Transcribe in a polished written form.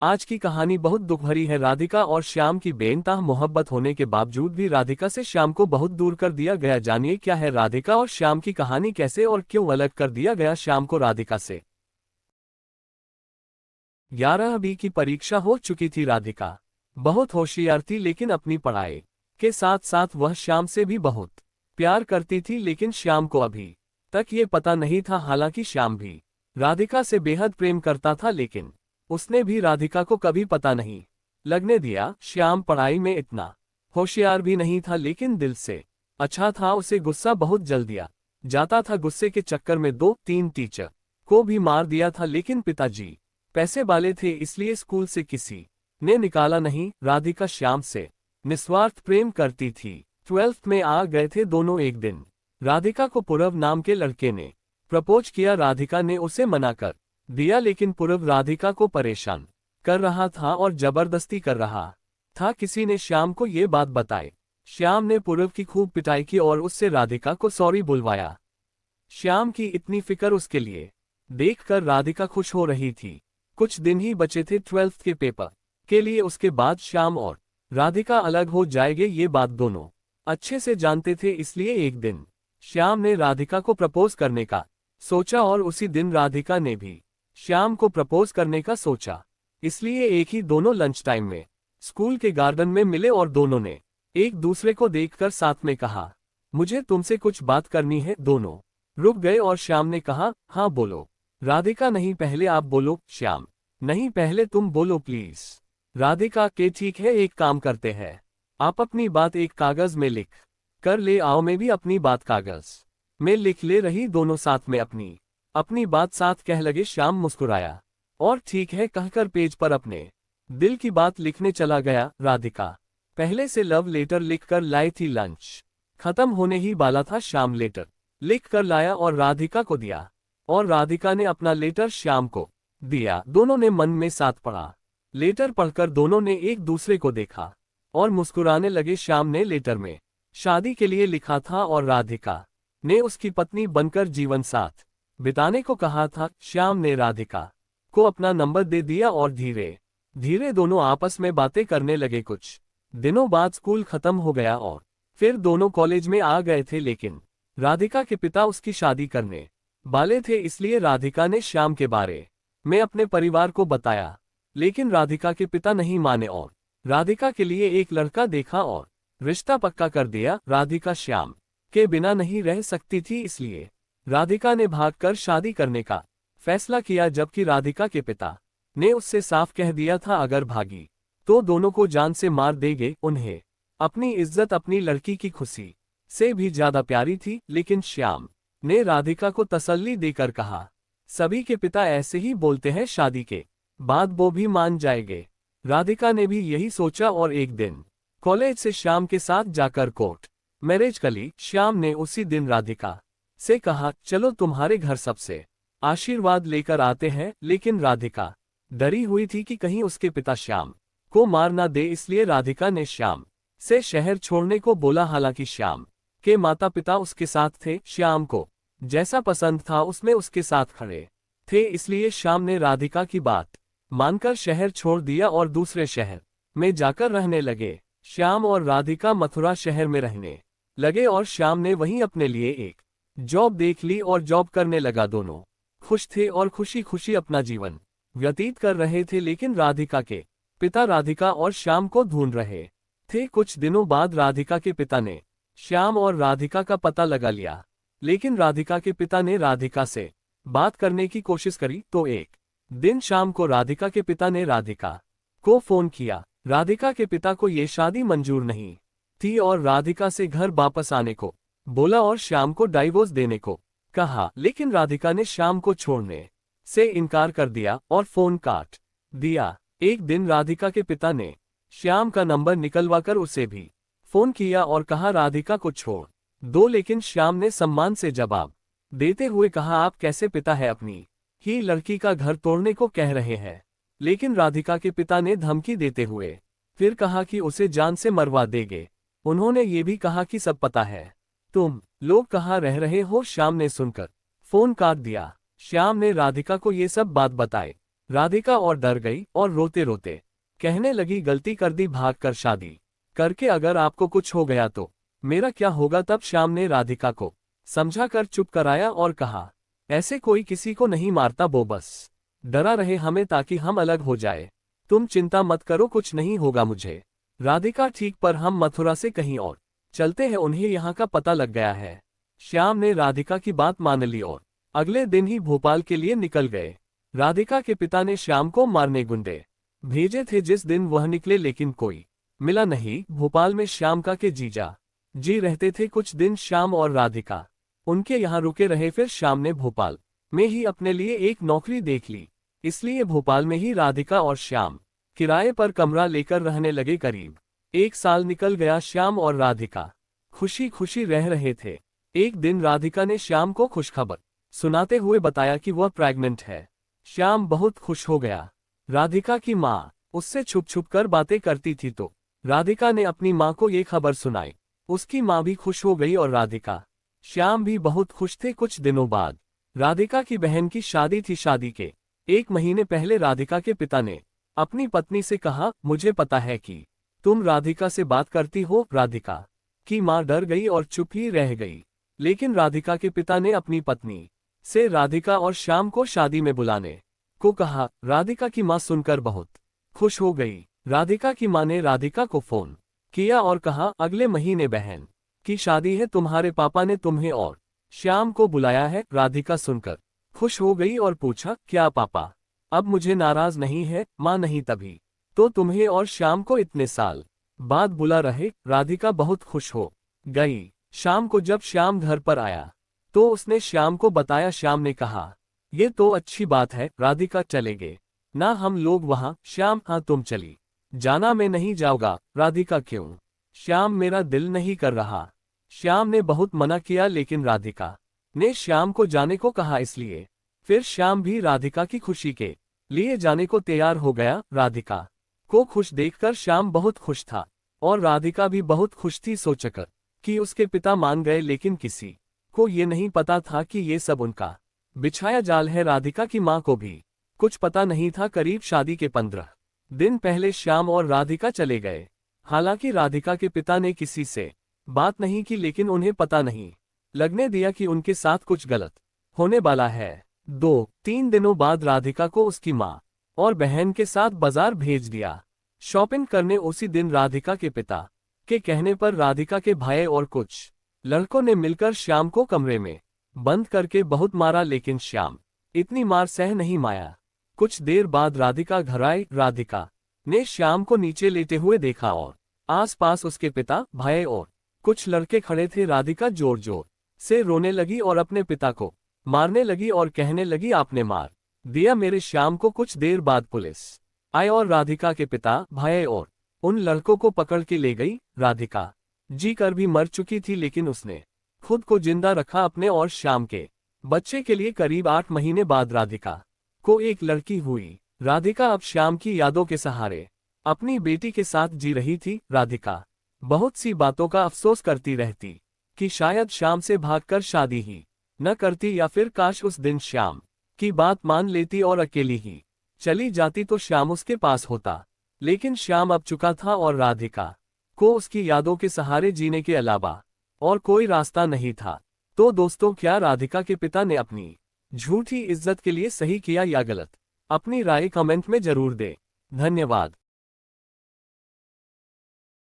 आज की कहानी बहुत दुख भरी है। राधिका और श्याम की बेइंतहा मोहब्बत होने के बावजूद भी राधिका से श्याम को बहुत दूर कर दिया गया। जानिए क्या है राधिका और श्याम की कहानी, कैसे और क्यों अलग कर दिया गया श्याम को राधिका से। 11वीं की परीक्षा हो चुकी थी। राधिका बहुत होशियार थी, लेकिन अपनी पढ़ाई के साथ साथ वह श्याम से भी बहुत प्यार करती थी। लेकिन श्याम को अभी तक ये पता नहीं था। हालांकि श्याम भी राधिका से बेहद प्रेम करता था, लेकिन उसने भी राधिका को कभी पता नहीं लगने दिया। श्याम पढ़ाई में इतना होशियार भी नहीं था, लेकिन दिल से अच्छा था। उसे गुस्सा बहुत जल्द दिया जाता था। गुस्से के चक्कर में 2-3 टीचर को भी मार दिया था। लेकिन पिताजी पैसे वाले थे, इसलिए स्कूल से किसी ने निकाला नहीं। राधिका श्याम से निस्वार्थ प्रेम करती थी। 12th में आ गए थे दोनों। एक दिन राधिका को पूरव नाम के लड़के ने प्रपोज किया। राधिका ने उसे मना कर दिया, लेकिन पूरव राधिका को परेशान कर रहा था और जबरदस्ती कर रहा था। किसी ने श्याम को ये बात बताई। श्याम ने पूरव की खूब पिटाई की और उससे राधिका को सॉरी बुलवाया। श्याम की इतनी फिक्र उसके लिए देखकर राधिका खुश हो रही थी। कुछ दिन ही बचे थे 12th के पेपर के लिए। उसके बाद श्याम और राधिका अलग हो जाएंगे, ये बात दोनों अच्छे से जानते थे। इसलिए एक दिन श्याम ने राधिका को प्रपोज करने का सोचा और उसी दिन राधिका ने भी श्याम को प्रपोज करने का सोचा। इसलिए एक ही दोनों लंच टाइम में स्कूल के गार्डन में मिले और दोनों ने एक दूसरे को देखकर साथ में कहा, मुझे तुमसे कुछ बात करनी है। दोनों रुक गए और श्याम ने कहा, हाँ बोलो। राधिका, नहीं पहले आप बोलो। श्याम, नहीं पहले तुम बोलो प्लीज। राधिका के ठीक है, एक काम करते हैं, आप अपनी बात एक कागज में लिख कर ले आओ। मैं भी अपनी बात कागज में लिख ले रही। दोनों साथ में अपनी बात साथ कह लगे। श्याम मुस्कुराया और ठीक है कहकर पेज पर अपने दिल की बात लिखने चला गया। राधिका पहले से लव लेटर लिख कर लाई थी। लंच खत्म होने ही वाला था। श्याम लेटर लिख कर लाया और राधिका को दिया और राधिका ने अपना लेटर श्याम को दिया। दोनों ने मन में साथ पढ़ा। लेटर पढ़कर दोनों ने एक दूसरे को देखा और मुस्कुराने लगे। श्याम ने लेटर में शादी के लिए लिखा था और राधिका ने उसकी पत्नी बनकर जीवन साथ बिताने को कहा था। श्याम ने राधिका को अपना नंबर दे दिया और धीरे धीरे दोनों आपस में बातें करने लगे। कुछ दिनों बाद स्कूल खत्म हो गया और फिर दोनों कॉलेज में आ गए थे। लेकिन राधिका के पिता उसकी शादी करने वाले थे, इसलिए राधिका ने श्याम के बारे में अपने परिवार को बताया। लेकिन राधिका के पिता नहीं माने और राधिका के लिए एक लड़का देखा और रिश्ता पक्का कर दिया। राधिका श्याम के बिना नहीं रह सकती थी, इसलिए राधिका ने भागकर शादी करने का फैसला किया। जबकि राधिका के पिता ने उससे साफ कह दिया था, अगर भागी तो दोनों को जान से मार देंगे। उन्हें अपनी इज्जत अपनी लड़की की खुशी से भी ज्यादा प्यारी थी। लेकिन श्याम ने राधिका को तसल्ली देकर कहा, सभी के पिता ऐसे ही बोलते हैं, शादी के बाद वो भी मान जाएंगे। राधिका ने भी यही सोचा और एक दिन कॉलेज से श्याम के साथ जाकर कोर्ट मैरिज कर ली। श्याम ने उसी दिन राधिका से कहा, चलो तुम्हारे घर सबसे आशीर्वाद लेकर आते हैं। लेकिन राधिका डरी हुई थी कि कहीं उसके पिता श्याम को मार ना दे, इसलिए राधिका ने श्याम से शहर छोड़ने को बोला। हालांकि श्याम के माता पिता उसके साथ थे। श्याम को जैसा पसंद था उसमें उसके साथ खड़े थे, इसलिए श्याम ने राधिका की बात मानकर शहर छोड़ दिया और दूसरे शहर में जाकर रहने लगे। श्याम और राधिका मथुरा शहर में रहने लगे और श्याम ने वहीं अपने लिए एक जॉब देख ली और जॉब करने लगा। दोनों खुश थे और खुशी खुशी अपना जीवन व्यतीत कर रहे थे। लेकिन राधिका के पिता राधिका और श्याम को ढूंढ रहे थे। कुछ दिनों बाद राधिका के पिता ने श्याम और राधिका का पता लगा लिया। लेकिन राधिका के पिता ने राधिका से बात करने की कोशिश करी तो एक दिन शाम को राधिका के पिता ने राधिका को फोन किया। राधिका के पिता को ये शादी मंजूर नहीं थी और राधिका से घर वापस आने को बोला और श्याम को डाइवोर्स देने को कहा। लेकिन राधिका ने श्याम को छोड़ने से इनकार कर दिया और फोन काट दिया। एक दिन राधिका के पिता ने श्याम का नंबर निकलवाकर उसे भी फोन किया और कहा, राधिका को छोड़ दो। लेकिन श्याम ने सम्मान से जवाब देते हुए कहा, आप कैसे पिता है, अपनी ही लड़की का घर तोड़ने को कह रहे हैं। लेकिन राधिका के पिता ने धमकी देते हुए फिर कहा कि उसे जान से मरवा देंगे। उन्होंने ये भी कहा कि सब पता है, तुम लोग कहाँ रह रहे हो। श्याम ने सुनकर फोन काट दिया। श्याम ने राधिका को ये सब बात बताई। राधिका और डर गई और रोते रोते कहने लगी, गलती कर दी, भाग कर शादी करके अगर आपको कुछ हो गया तो मेरा क्या होगा। तब श्याम ने राधिका को समझा कर चुप कराया और कहा, ऐसे कोई किसी को नहीं मारता, वो बस डरा रहे हमें ताकि हम अलग हो जाए। तुम चिंता मत करो, कुछ नहीं होगा मुझे। राधिका, ठीक, पर हम मथुरा से कहीं और चलते हैं, उन्हें यहाँ का पता लग गया है। श्याम ने राधिका की बात मान ली और अगले दिन ही भोपाल के लिए निकल गए। राधिका के पिता ने श्याम को मारने गुंडे भेजे थे जिस दिन वह निकले, लेकिन कोई मिला नहीं। भोपाल में श्याम का के जीजा जी रहते थे। कुछ दिन श्याम और राधिका उनके यहाँ रुके रहे। फिर श्याम ने भोपाल में ही अपने लिए एक नौकरी देख ली, इसलिए भोपाल में ही राधिका और श्याम किराए पर कमरा लेकर रहने लगे। करीब 1 साल निकल गया। श्याम और राधिका खुशी खुशी रह रहे थे। एक दिन राधिका ने श्याम को खुशखबर सुनाते हुए बताया कि वह प्रेग्नेंट है। श्याम बहुत खुश हो गया। राधिका की माँ उससे छुप छुप कर बातें करती थी, तो राधिका ने अपनी माँ को ये खबर सुनाई। उसकी माँ भी खुश हो गई और राधिका श्याम भी बहुत खुश थे। कुछ दिनों बाद राधिका की बहन की शादी थी। शादी के 1 महीने पहले राधिका के पिता ने अपनी पत्नी से कहा, मुझे पता है कि तुम राधिका से बात करती हो। राधिका की माँ डर गई और चुप ही रह गई, लेकिन राधिका के पिता ने अपनी पत्नी से राधिका और श्याम को शादी में बुलाने को कहा। राधिका की माँ सुनकर बहुत खुश हो गई। राधिका की माँ ने राधिका को फोन किया और कहा, अगले महीने बहन की शादी है, तुम्हारे पापा ने तुम्हें और श्याम को बुलाया है। राधिका सुनकर खुश हो गई और पूछा, क्या पापा अब मुझे नाराज नहीं है? माँ, नहीं, तभी तो तुम्हें और श्याम को इतने साल बाद बुला रहे। राधिका बहुत खुश हो गई। शाम को जब श्याम घर पर आया तो उसने श्याम को बताया। श्याम ने कहा, ये तो अच्छी बात है। राधिका, चलेंगे ना हम लोग वहां? श्याम, हाँ, तुम चली जाना, मैं नहीं जाऊंगा। राधिका, क्यों? श्याम, मेरा दिल नहीं कर रहा। श्याम ने बहुत मना किया, लेकिन राधिका ने श्याम को जाने को कहा, इसलिए फिर श्याम भी राधिका की खुशी के लिए जाने को तैयार हो गया। राधिका को खुश देखकर श्याम बहुत खुश था और राधिका भी बहुत खुश थी, सोचकर कि उसके पिता मान गए, लेकिन किसी को ये नहीं पता था कि ये सब उनका बिछाया जाल है। राधिका की माँ को भी कुछ पता नहीं था। करीब शादी के 15 दिन पहले श्याम और राधिका चले गए। हालांकि राधिका के पिता ने किसी से बात नहीं की, लेकिन उन्हें पता नहीं लगने दिया कि उनके साथ कुछ गलत होने वाला है। 2-3 दिनों बाद राधिका को उसकी माँ और बहन के साथ बाजार भेज दिया शॉपिंग करने। उसी दिन राधिका के पिता के कहने पर राधिका के भाई और कुछ लड़कों ने मिलकर श्याम को कमरे में बंद करके बहुत मारा, लेकिन श्याम इतनी मार सह नहीं पाया। कुछ देर बाद राधिका घर आई। राधिका ने श्याम को नीचे लेटे हुए देखा और आसपास उसके पिता, भाई और कुछ लड़के खड़े थे। राधिका जोर जोर से रोने लगी और अपने पिता को मारने लगी और कहने लगी, आपने मार दिया मेरे श्याम को। कुछ देर बाद पुलिस आई और राधिका के पिता, भाई और उन लड़कों को पकड़ के ले गई। राधिका जी कर भी मर चुकी थी, लेकिन उसने खुद को जिंदा रखा अपने और श्याम के बच्चे के लिए। करीब 8 महीने बाद राधिका को एक लड़की हुई। राधिका अब श्याम की यादों के सहारे अपनी बेटी के साथ जी रही थी। राधिका बहुत सी बातों का अफसोस करती रहती कि शायद श्याम से भागकर शादी ही न करती, या फिर काश उस दिन श्याम की बात मान लेती और अकेली ही चली जाती तो श्याम उसके पास होता। लेकिन श्याम अब चुका था और राधिका को उसकी यादों के सहारे जीने के अलावा और कोई रास्ता नहीं था। तो दोस्तों, क्या राधिका के पिता ने अपनी झूठी इज्जत के लिए सही किया या गलत? अपनी राय कमेंट में जरूर दें। धन्यवाद।